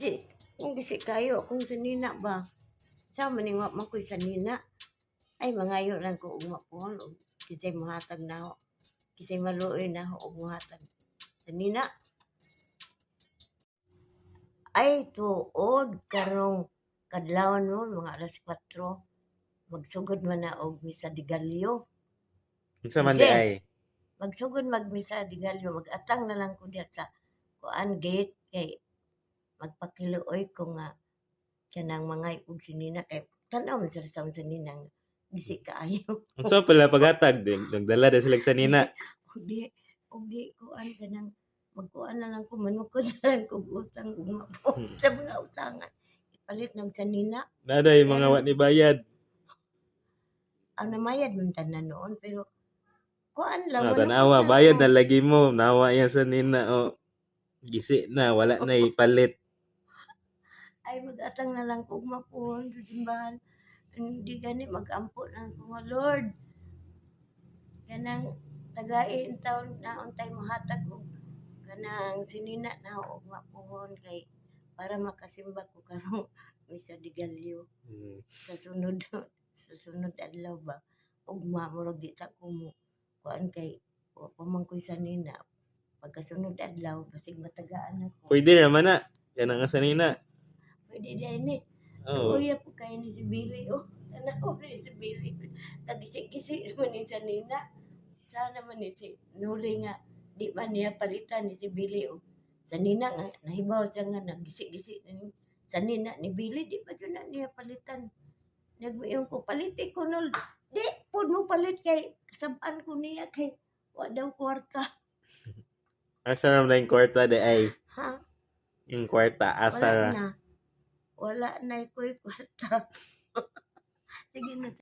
Di, hindi si kayo kung sanina ba. Sa maning wa man ko'y sanina. Ay, mangayo lang ko ugma po. Kisay muhatag na ako. Kisay maluoy na ako ug muhatag. Sanina. Ay, tuod karong kadlawon mo, mga alas 4. Magsugod man na og misa de Gallo. Unsa man di Hindi. ay? Magsugod magmisa de Gallo. Mag-atang na lang ko diya sa kuan gate kay magpakiluoy ko nga kanang mga ug sinina kay tanaw man sila sa sinina nga gisi kaayo. Unsa pala paghatag nagdala da sila sa nina. Ug di kuan kanang magkuan na lang ko manukod na lang ko utang ug mapo sa mga utangan. Ipalit ng sanina. Naday mga wa ni bayad. Ang namayad man tanan noon pero kuan lang Ah, manukod tanawa lang bayad ko. na lagi mo. Nawa yan sa nina o. Gisi na wala na ipalit. Ay mag-atang na lang ko ug mapuhon sa simbahan. Hindi gani mag-ampo na ko nga Lord. Kanang tagain taon na untay mahatag og kanang sinina na og mapuhon kay para makasimba ko karong misa de Gallo sa sunod adlaw ba ugma murag di sa kumo kuan kay wa pa man ko'y sanina pagkasunod adlaw basig matagaan ako. Pwede naman na. Yan ang asa nina. Pwede day ni. Oo. Luya po kayo ni si Billy oh. Tanaw ni si Billy. Kagisi-gisi naman ni sa nina. Sana man ni si Nuli nga di man niya palitan ni si Billy oh. Sa nina nga nahibaw siya nga nagisi-gisi ni sa nina ni Billy di pa na niya palitan. Nagmayon ko paliti ko no. Di pud mo palit kay kasab-an ko niya kay wa daw kwarta. Asa naman yung kwarta di ay? Ha? Yung kwarta asa Wala na? na. Wala na ko'y kwarta. Sige na.